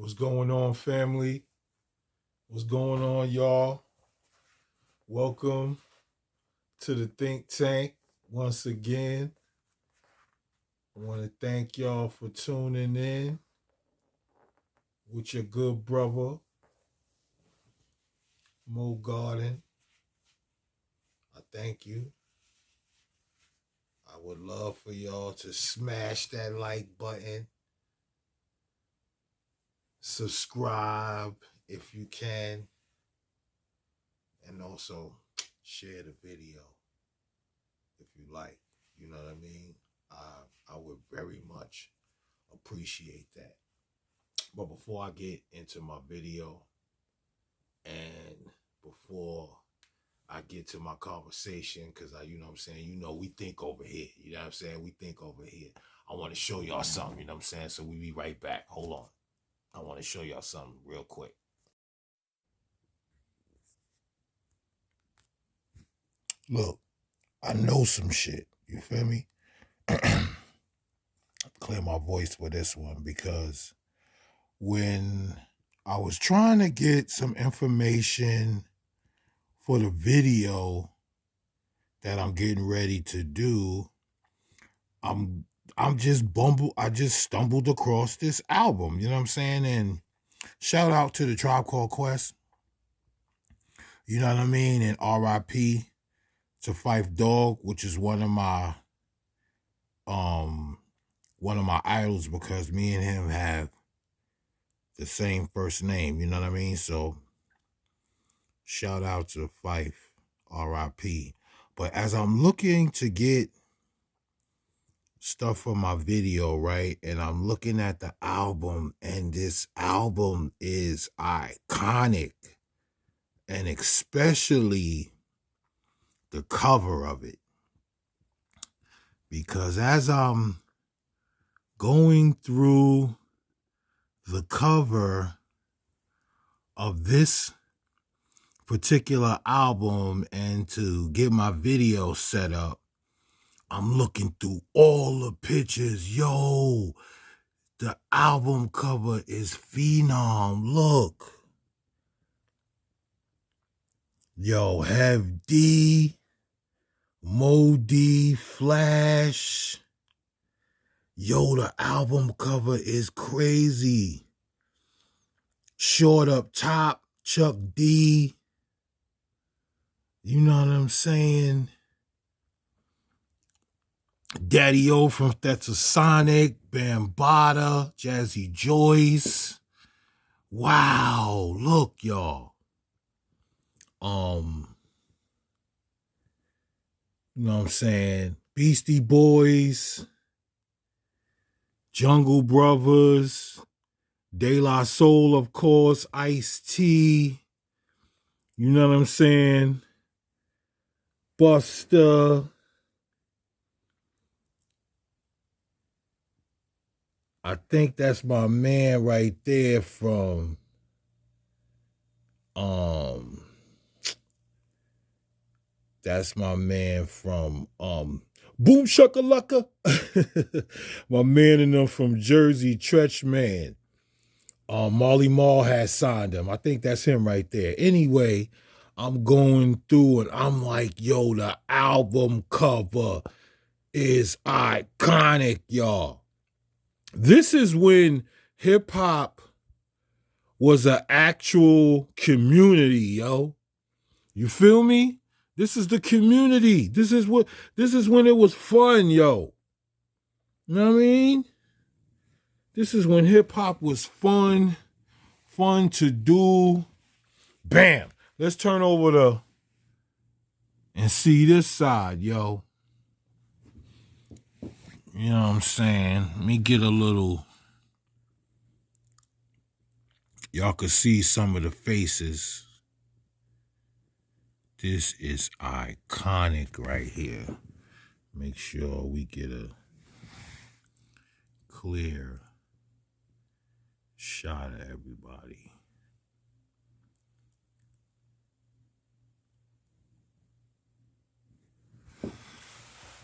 What's going on, family? What's going on, y'all? Welcome to the Think Tank once again. I want to thank y'all for tuning in with your good brother, Mo Garden. I thank you. I would love for y'all to smash that like button, subscribe if you can, and also share the video if you like. You know what I mean? I would very much appreciate that. But before I get into my video and before I get to my conversation, because you know what I'm saying, we think over here. You know what I'm saying? We think over here. I want to show y'all something, you know what I'm saying? So we be right back. Hold on. I want to show y'all something real quick. Look, I know some shit. You feel me? Clear my voice for this one because when I was trying to get some information for the video that I'm getting ready to do, I just stumbled across this album, you know what I'm saying? And shout out to the Tribe Called Quest. You know what I mean? And R.I.P. to Phife Dawg, which is one of my idols because me and him have the same first name, you know what I mean? So shout out to Phife, R.I.P. But as I'm looking to get stuff for my video, right, and I'm looking at the album, and this album is iconic, and especially the cover of it. Because as I'm going through the cover of this particular album and to get my video set up, I'm looking through all the pictures. Yo, the album cover is phenom. Look. Yo, Hev D, Mo D, Flash. Yo, the album cover is crazy. Short up top, Chuck D. You know what I'm saying? Daddy-O from Thetsasonic, Bambaataa, Jazzy Joyce. Wow, look, y'all. You know what I'm saying? Beastie Boys, Jungle Brothers, De La Soul, of course, Ice-T. You know what I'm saying? Busta. I think that's my man right there from that's my man from Boom Shakalaka. My man and them from Jersey, Tretch Man. Marley Marl has signed him. I think that's him right there. Anyway, I'm going through and I'm like, yo, the album cover is iconic, y'all. This is when hip hop was an actual community, yo. You feel me? This is the community. This is when it was fun, yo. You know what I mean? This is when hip hop was fun to do. Bam. Let's turn over and see this side, yo. You know what I'm saying? Let me get a little. Y'all could see some of the faces. This is iconic right here. Make sure we get a clear shot of everybody.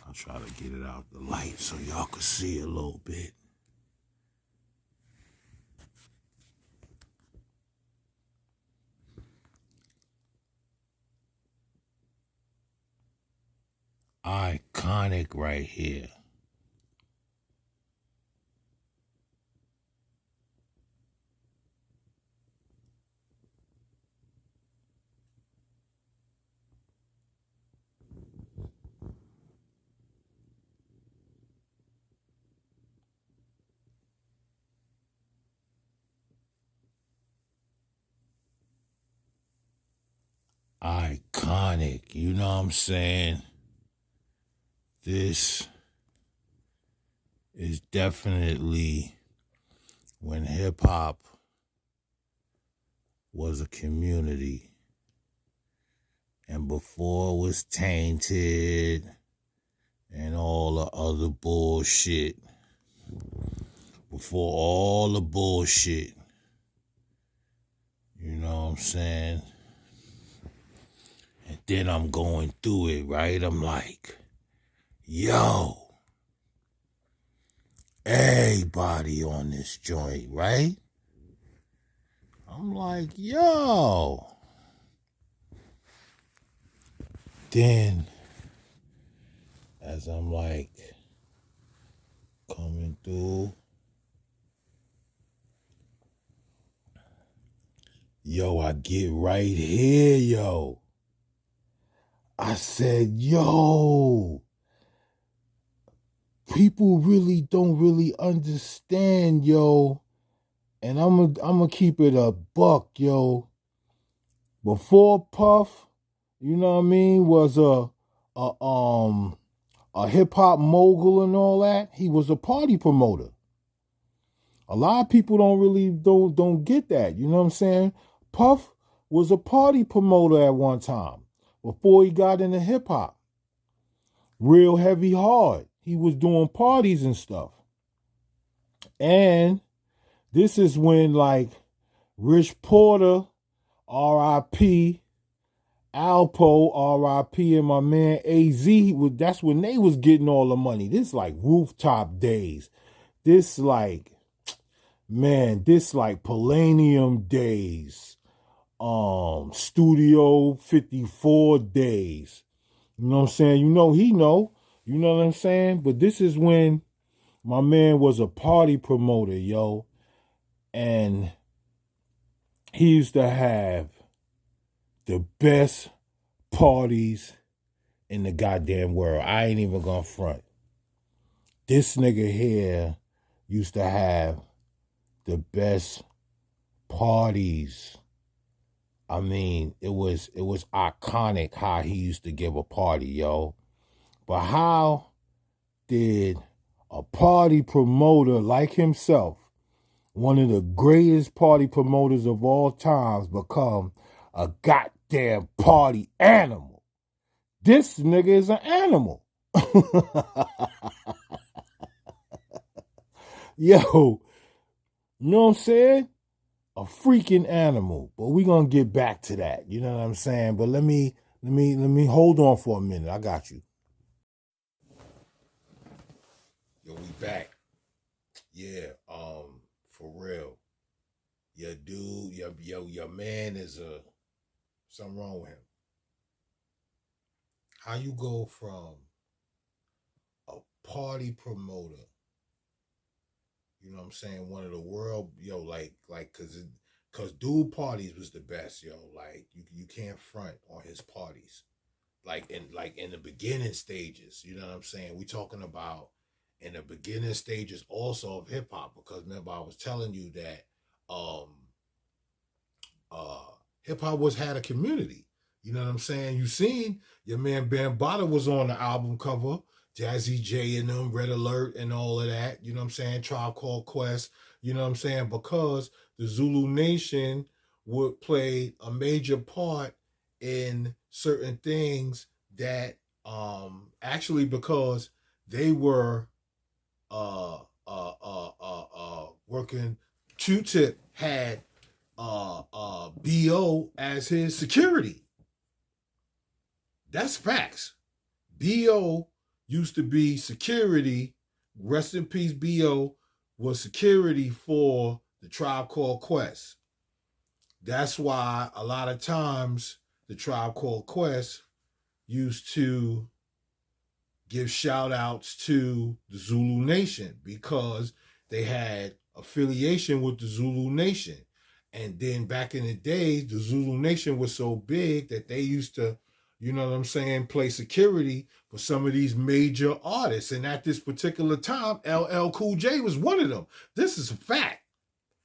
I'll try to get it out the light so y'all can see a little bit. Iconic right here. Iconic, you know what I'm saying? This is definitely when hip hop was a community and before it was tainted and all the other bullshit. Before all the bullshit. You know what I'm saying? And then I'm going through it, right? I'm like, yo, everybody on this joint, right? I'm like, yo. Then, as I'm like coming through, yo, I get right here, yo. I said, yo, people really don't really understand, yo. And I'm gonna keep it a buck, yo. Before Puff, you know what I mean, was a hip hop mogul and all that, he was a party promoter. A lot of people don't get that, you know what I'm saying? Puff was a party promoter at one time before he got into hip hop. Real heavy hard. He was doing parties and stuff. And this is when like Rich Porter, R.I.P., Alpo, R.I.P., and my man AZ, that's when they was getting all the money. This like rooftop days. This like Palladium days. Studio 54 days. You know what I'm saying? You know he know. You know what I'm saying? But this is when my man was a party promoter, yo. And he used to have the best parties in the goddamn world. I ain't even gonna front. This nigga here used to have the best parties. I mean, it was iconic how he used to give a party, yo. But how did a party promoter like himself, one of the greatest party promoters of all times, become a goddamn party animal? This nigga is an animal. Yo, you know what I'm saying? A freaking animal. But we gonna get back to that. You know what I'm saying? But let me hold on for a minute. I got you. Yo, we back. Yeah, for real. Your dude, your man is something wrong with him. How you go from a party promoter, you know what I'm saying, one of the world, yo, like cause dude parties was the best, yo. Like you can't front on his parties. Like in the beginning stages, you know what I'm saying? We talking about in the beginning stages also of hip hop, because remember I was telling you that um hip hop had a community. You know what I'm saying? You seen your man Bambaataa was on the album cover, Jazzy J and them, Red Alert and all of that. You know what I'm saying? Tribe Called Quest. You know what I'm saying? Because the Zulu Nation would play a major part in certain things that actually because they were working. Q-Tip had B.O. as his security. That's facts. B.O. used to be security. Rest in peace, B.O. was security for the Tribe Called Quest. That's why a lot of times the Tribe Called Quest used to give shout outs to the Zulu Nation because they had affiliation with the Zulu Nation. And then back in the days, the Zulu Nation was so big that they used to, you know what I'm saying, play security for some of these major artists. And at this particular time, LL Cool J was one of them. This is a fact.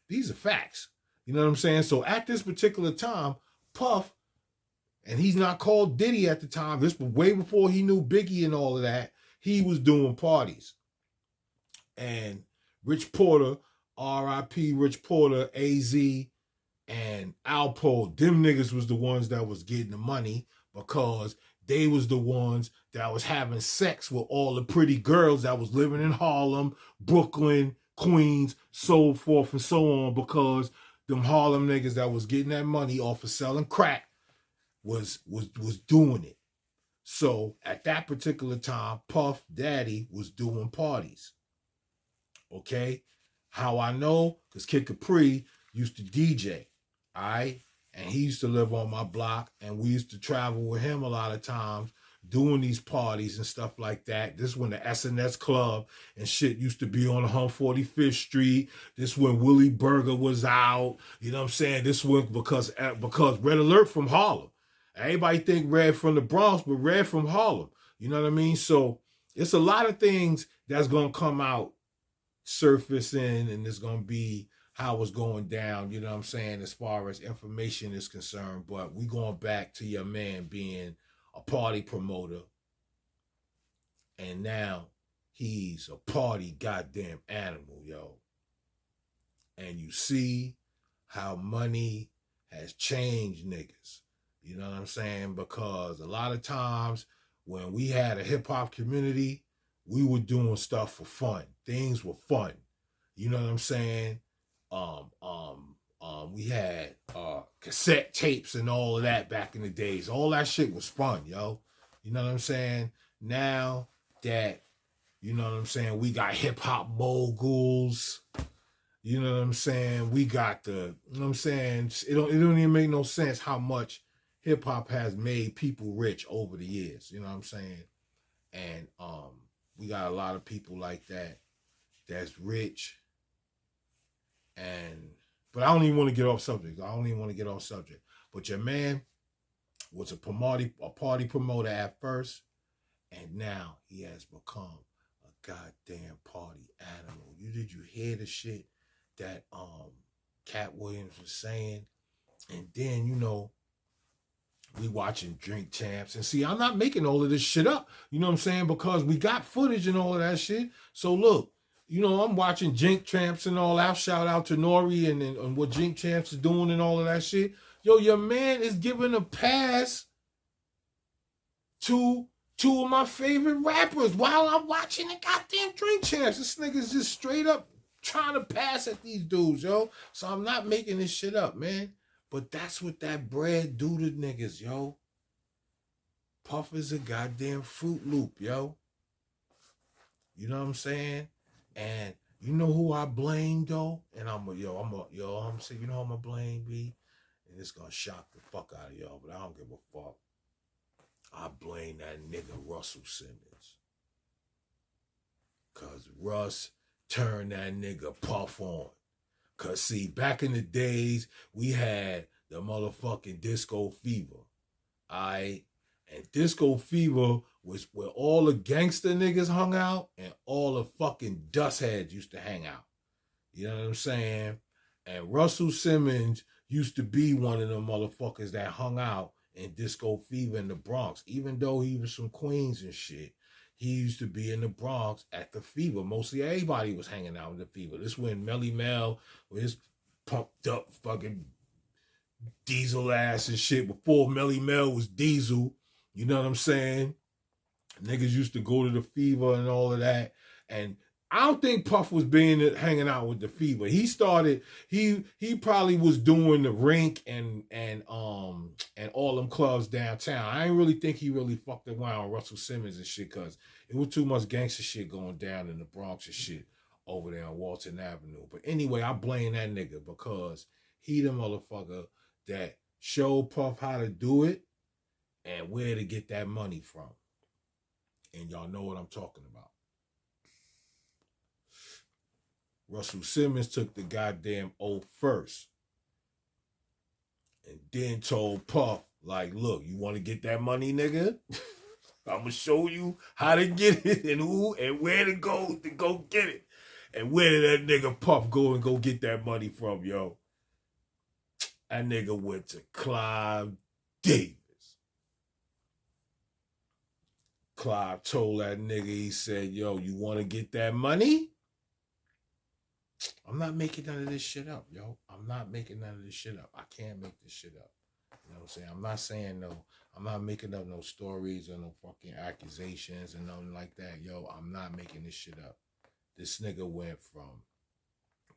These are facts. You know what I'm saying? So at this particular time, Puff, and he's not called Diddy at the time, this was way before he knew Biggie and all of that, he was doing parties. And Rich Porter, R.I.P. Rich Porter, AZ, and Alpo, them niggas was the ones that was getting the money because they was the ones that was having sex with all the pretty girls that was living in Harlem, Brooklyn, Queens, so forth and so on, because them Harlem niggas that was getting that money off of selling crack was doing it. So at that particular time, Puff Daddy was doing parties. Okay? How I know? Because Kid Capri used to DJ. All right? And he used to live on my block, and we used to travel with him a lot of times doing these parties and stuff like that. This is when the SNS Club and shit used to be on 145th Street. This when Willie Burger was out. You know what I'm saying? This one because Red Alert from Harlem. Everybody think Red from the Bronx, but Red from Harlem. You know what I mean? So it's a lot of things that's going to come out surfacing, and it's going to be how it's going down, you know what I'm saying, as far as information is concerned. But we going back to your man being a party promoter, and now he's a party goddamn animal, yo. And you see how money has changed niggas. You know what I'm saying? Because a lot of times when we had a hip-hop community, we were doing stuff for fun. Things were fun. You know what I'm saying? We had cassette tapes and all of that back in the days. All that shit was fun, yo. You know what I'm saying? Now that, you know what I'm saying, we got hip-hop moguls. You know what I'm saying? We got the, you know what I'm saying? It don't even make no sense how much hip-hop has made people rich over the years. You know what I'm saying? And we got a lot of people like that that's rich. But I don't even want to get off subject. But your man was a party promoter at first, and now he has become a goddamn party animal. Did you hear the shit that Cat Williams was saying? And then, you know, we watching Drink Champs. And see, I'm not making all of this shit up. You know what I'm saying? Because we got footage and all of that shit. So look, you know, I'm watching Drink Champs and all that. Shout out to Nori and what Drink Champs is doing and all of that shit. Yo, your man is giving a pass to two of my favorite rappers while I'm watching the goddamn Drink Champs. This nigga's just straight up trying to pass at these dudes, yo. So I'm not making this shit up, man. But that's what that bread do to niggas, yo. Puff is a goddamn Fruit Loop, yo. You know what I'm saying? And you know who I blame, though? And I'm saying, you know who I'm gonna blame, B? And it's gonna shock the fuck out of y'all, but I don't give a fuck. I blame that nigga Russell Simmons. Cause Russ turned that nigga Puff on. Cause see, back in the days, we had the motherfucking Disco Fever. Alright? And Disco Fever was where all the gangster niggas hung out and all the fucking dust heads used to hang out. You know what I'm saying? And Russell Simmons used to be one of them motherfuckers that hung out in Disco Fever in the Bronx. Even though he was from Queens and shit, he used to be in the Bronx at the Fever. Mostly everybody was hanging out in the Fever. This when Melly Mel with his pumped up fucking Diesel ass and shit. Before Melly Mel was Diesel, you know what I'm saying? Niggas used to go to the Fever and all of that. And I don't think Puff was hanging out with the Fever. He started, he probably was doing the Rink and all them clubs downtown. I ain't really think he really fucked around with Russell Simmons and shit, because it was too much gangster shit going down in the Bronx and shit over there on Walton Avenue. But anyway, I blame that nigga because he the motherfucker that showed Puff how to do it and where to get that money from. And y'all know what I'm talking about. Russell Simmons took the goddamn oath first. And then told Puff, like, look, you want to get that money, nigga? I'm going to show you how to get it and who and where to go get it. And where did that nigga Puff go get that money from, yo? That nigga went to Clive Davis. Clive told that nigga, he said, yo, you want to get that money? I'm not making none of this shit up, yo. I'm not making none of this shit up. I can't make this shit up. You know what I'm saying? I'm not saying no. I'm not making up no stories or no fucking accusations and nothing like that. Yo, I'm not making this shit up. This nigga went from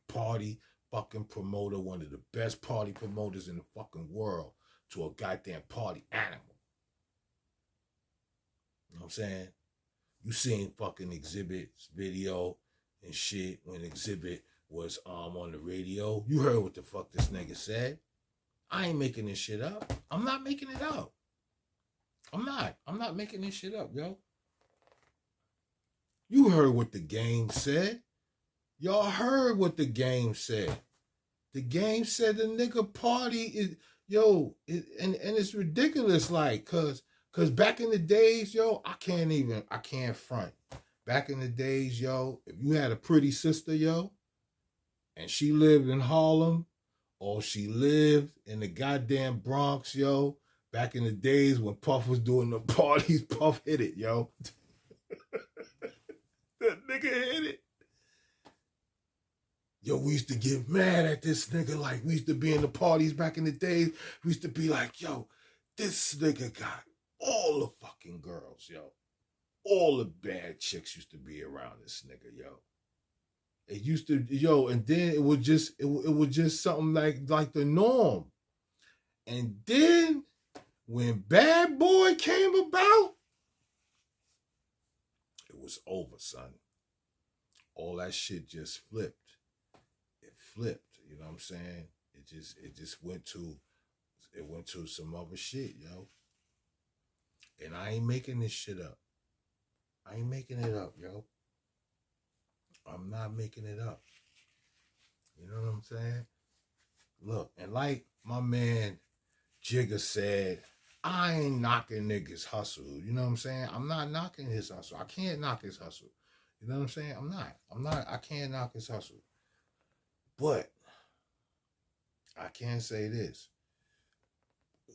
party fucking promoter, one of the best party promoters in the fucking world, to a goddamn party animal. You know what I'm saying? You seen fucking Exhibit's video and shit when Exhibit was on the radio. You heard what the fuck this nigga said. I ain't making this shit up. I'm not making it up. I'm not making this shit up, yo. You heard what the game said. Y'all heard what the game said. The game said the nigga party is, yo, and it's ridiculous, like, cause back in the days, yo, I can't front. Back in the days, yo, if you had a pretty sister, yo, and she lived in Harlem, or she lived in the goddamn Bronx, yo, back in the days when Puff was doing the parties, Puff hit it, yo. That nigga hit it. Yo, we used to get mad at this nigga. Like, we used to be in the parties back in the days. We used to be like, yo, this nigga got all the fucking girls, yo. All the bad chicks used to be around this nigga, yo. It used to, yo, and then it was just something like the norm. And then when Bad Boy came about, it was over, son. All that shit just flipped. It flipped, you know what I'm saying? It just went to some other shit, yo. And I ain't making this shit up. I ain't making it up, yo. I'm not making it up. You know what I'm saying? Look, and like my man Jigga said, I ain't knocking niggas' hustle. You know what I'm saying? I'm not knocking his hustle. I can't knock his hustle. You know what I'm saying? I can't knock his hustle. But I can say this.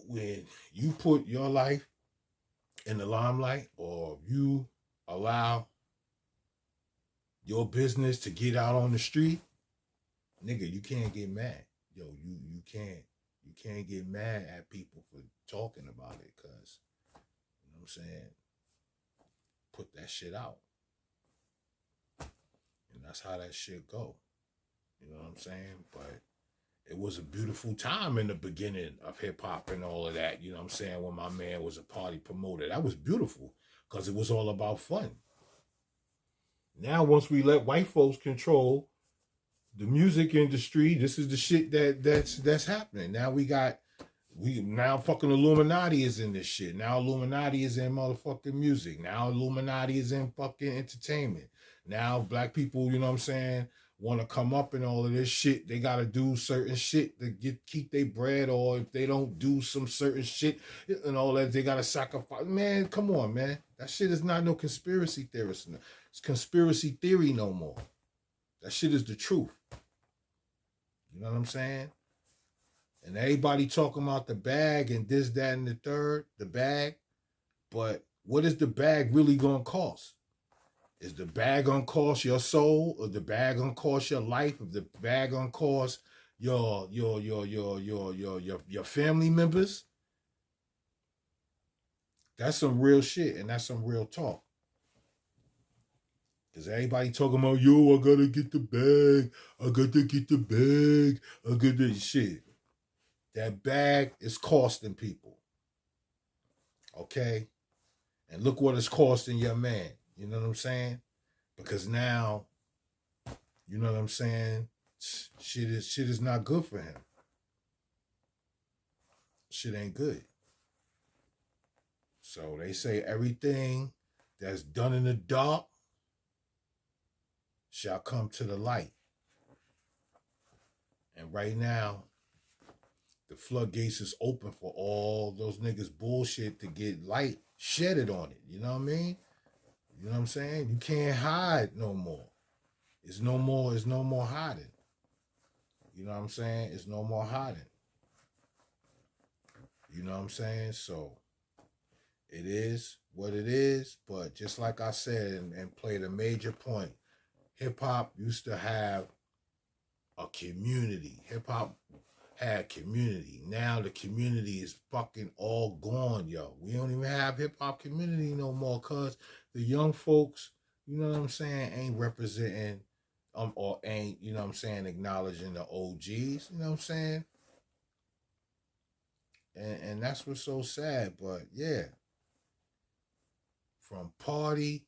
When you put your life in the limelight, or you allow your business to get out on the street, nigga, you can't get mad. Yo, you can't get mad at people for talking about it, cause you know what I'm saying? Put that shit out. And that's how that shit go. You know what I'm saying? But it was a beautiful time in the beginning of hip hop and all of that. You know what I'm saying? When my man was a party promoter. That was beautiful because it was all about fun. Now, once we let white folks control the music industry, this is the shit that's happening. Now fucking Illuminati is in this shit. Now Illuminati is in motherfucking music. Now Illuminati is in fucking entertainment. Now black people, you know what I'm saying, want to come up and all of this shit. They got to do certain shit to keep their bread, or if they don't do some certain shit and all that, they got to sacrifice. Man, come on, man. That shit is not no conspiracy theorist. It's conspiracy theory no more. That shit is the truth. You know what I'm saying? And everybody talking about the bag and this, that, and the third, the bag. But what is the bag really going to cost? Is the bag going to cost your soul, or the bag going to cost your life? If the bag going to cost your family members? That's some real shit, and that's some real talk. Because everybody talking about, yo, I got to get the bag. I got to get the bag. I got the shit. That bag is costing people. Okay? And look what it's costing your man. You know what I'm saying? Because now, you know what I'm saying? Shit is not good for him. Shit ain't good. So they say everything that's done in the dark shall come to the light. And right now, the floodgates is open for all those niggas bullshit to get light shedded on it. You know what I mean? You know what I'm saying? You can't hide no more. It's no more hiding. You know what I'm saying? It's no more hiding. You know what I'm saying? So it is what it is. But just like I said and played a major point, hip hop used to have a community. Hip hop had community. Now the community is fucking all gone, yo. We don't even have hip hop community no more because the young folks, you know what I'm saying, ain't representing or ain't, you know what I'm saying, acknowledging the OGs, you know what I'm saying? And that's what's so sad, but yeah. From party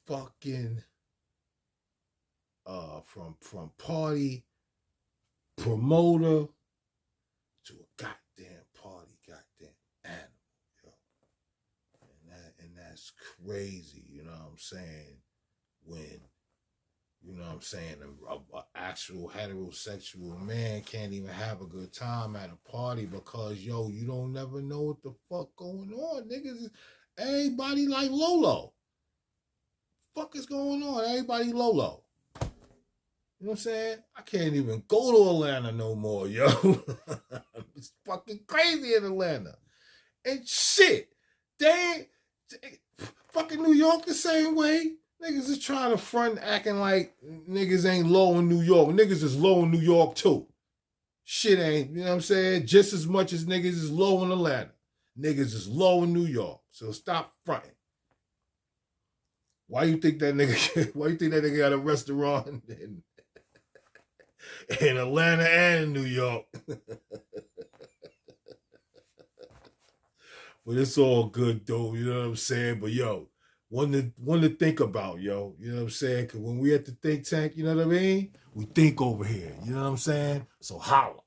fucking from party promoter to a goddamn party goddamn animal, yo. And that's crazy, you know what I'm saying? When, you know what I'm saying, a actual heterosexual man can't even have a good time at a party because, yo, you don't never know what the fuck going on. Niggas, everybody like Lolo. Fuck is going on? Everybody Lolo. You know what I'm saying? I can't even go to Atlanta no more, yo. It's fucking crazy in Atlanta. And shit, they fucking New York the same way. Niggas is trying to front acting like niggas ain't low in New York. Niggas is low in New York too. Shit ain't, you know what I'm saying? Just as much as niggas is low in Atlanta. Niggas is low in New York. So stop fronting. Why you think that nigga got a restaurant in Atlanta and New York? But it's all good though, you know what I'm saying? But yo, one to think about, yo. You know what I'm saying? Because when we at the think tank, you know what I mean? We think over here, you know what I'm saying? So holla.